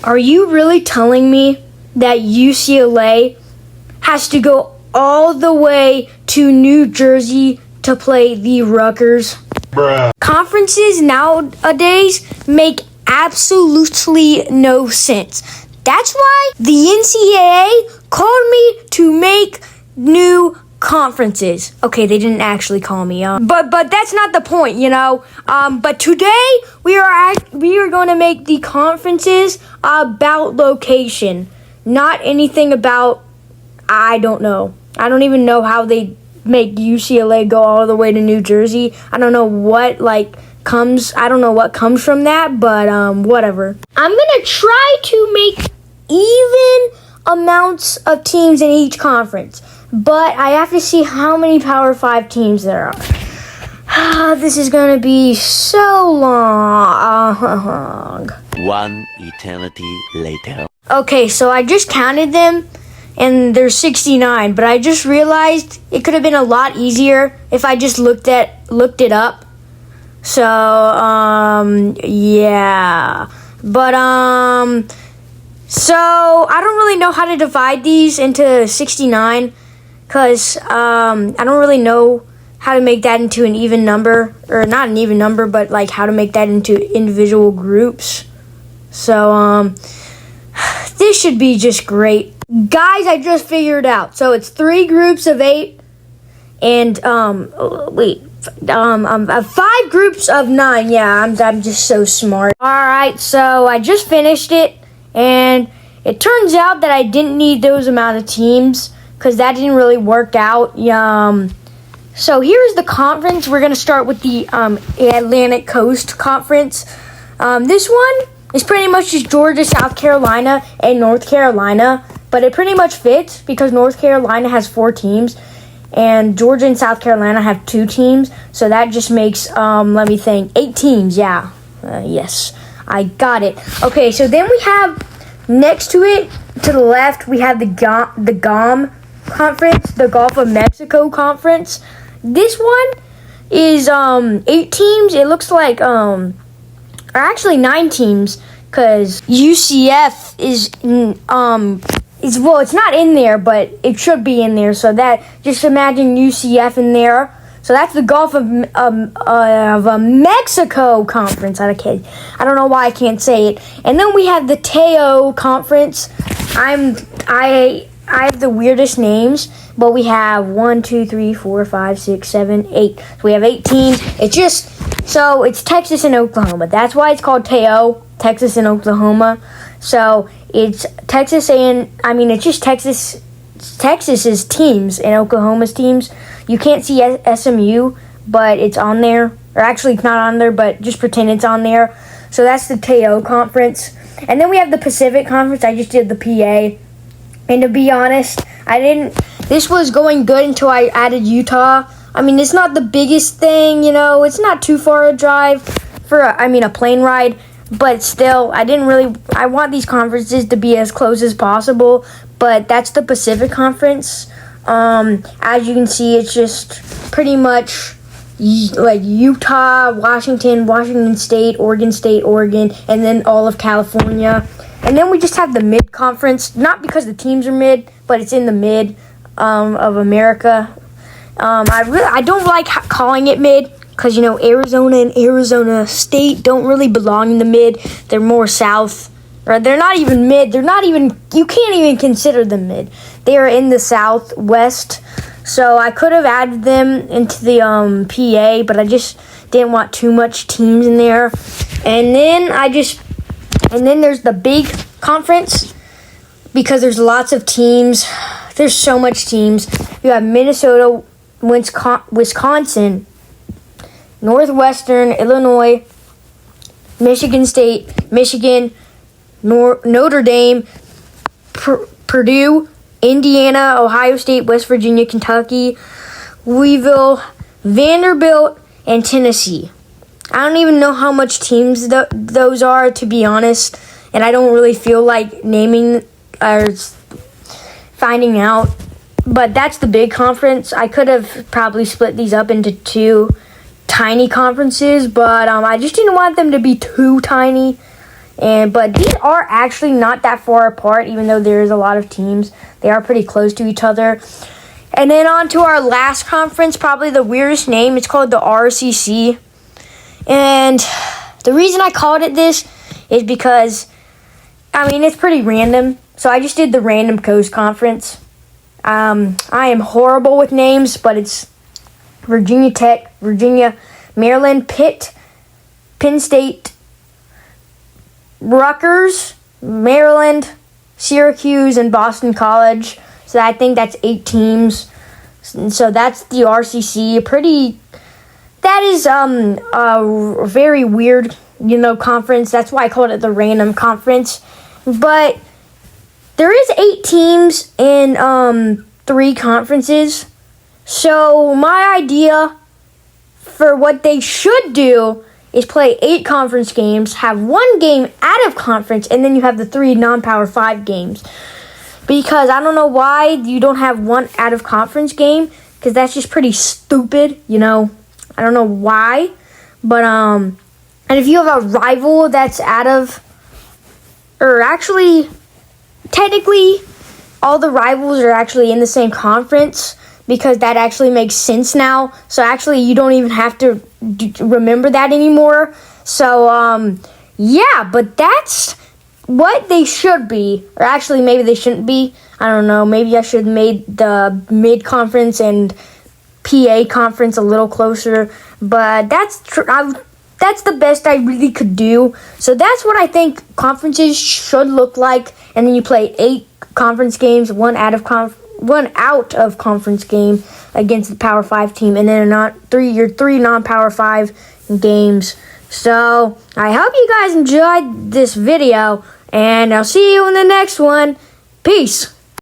Are you really telling me that UCLA has to go all the way to New Jersey to play the Rutgers? Bruh. Conferences nowadays make absolutely no sense. That's why the NCAA called me to make new conferences. Okay, they didn't actually call me, but that's not the point, you know. But today we are going to make the conferences about location, not anything about, I don't know. I don't even know how they make UCLA go all the way to New Jersey. I don't know what comes from that, but whatever. I'm gonna try to make even amounts of teams in each conference, but I have to see how many Power 5 teams there are. This is gonna be so long. One eternity later. Okay, so I just counted them, and there's 69, but I just realized it could have been a lot easier if I just looked it up. So, yeah. But, so I don't really know how to divide these into 69, because, I don't really know how to make that into an even number, or not an even number, but, how to make that into individual groups. So, this should be just great. Guys, I just figured out. So it's 3 groups of 8 and 5 groups of 9. Yeah, I'm just so smart. All right, so I just finished it, and it turns out that I didn't need those amount of teams because that didn't really work out. So here's the conference. We're going to start with the Atlantic Coast Conference. This one is pretty much just Georgia, South Carolina, and North Carolina. But it pretty much fits because North Carolina has 4 teams and Georgia and South Carolina have 2 teams. So that just makes, 8 teams. Yeah. Yes, I got it. Okay, so then we have next to it, to the left, we have the GOM Conference, the Gulf of Mexico Conference. This one is 8 teams. It looks like, or actually 9 teams because UCF is well, it's not in there, but it should be in there. So that, just imagine UCF in there. So that's the Gulf of Mexico Conference. I don't know why I can't say it. And then we have the Teo Conference. I have the weirdest names, but we have 1, 2, 3, 4, 5, 6, 7, 8. So we have 8 teams. It's Texas and Oklahoma. That's why it's called Teo, Texas and Oklahoma. So it's Texas it's just Texas's teams and Oklahoma's teams. You can't see SMU, but it's on there. Or actually, it's not on there, but just pretend it's on there. So that's the Teo Conference. And then we have the Pacific Conference. I just did the PA. And to be honest, this was going good until I added Utah. It's not the biggest thing, it's not too far a drive for a plane ride. But still, I want these conferences to be as close as possible. But that's the Pacific Conference. As you can see, it's just pretty much Utah, Washington State, Oregon, and then all of California. And then we just have the Mid Conference, not because the teams are mid, but it's in the mid of America. I don't like calling it mid. Because, Arizona and Arizona State don't really belong in the mid. They're more south. Or they're not even mid. You can't even consider them mid. They are in the southwest. So I could have added them into the PA, but I just didn't want too much teams in there. And then there's the big conference because there's lots of teams. There's so much teams. You have Minnesota, Wisconsin, Northwestern, Illinois, Michigan State, Michigan, Notre Dame, Purdue, Indiana, Ohio State, West Virginia, Kentucky, Louisville, Vanderbilt, and Tennessee. I don't even know how much teams those are, to be honest, and I don't really feel like naming or finding out. But that's the big conference. I could have probably split these up into 2 tiny conferences, but I just didn't want them to be too tiny. But these are actually not that far apart, even though there is a lot of teams. They are pretty close to each other. And then on to our last conference, probably the weirdest name. It's called the RCC. And the reason I called it this is because, it's pretty random. So I just did the Random Coast Conference. I am horrible with names, but it's Virginia Tech, Virginia, Maryland, Pitt, Penn State, Rutgers, Maryland, Syracuse, and Boston College. So I think that's 8 teams. So that's the RCC. That is a very weird, conference. That's why I called it the Random Conference. But there is 8 teams in 3 conferences. So my idea for what they should do is play 8 conference games, have 1 game out of conference, and then you have the 3 non-Power 5 games. Because I don't know why you don't have 1 out of conference game, because that's just pretty stupid, I don't know why. But, and if you have a rival that's technically, all the rivals are actually in the same conference, because that actually makes sense now. So actually, you don't even have to remember that anymore. So, yeah, but that's what they should be. Or actually, maybe they shouldn't be. I don't know. Maybe I should have made the mid-conference and PA conference a little closer. But that's the best I really could do. So that's what I think conferences should look like. And then you play 8 conference games, 1 out of conference game against the Power 5 team, and then your 3 non-Power 5 games. So I hope you guys enjoyed this video, and I'll see you in the next one. Peace.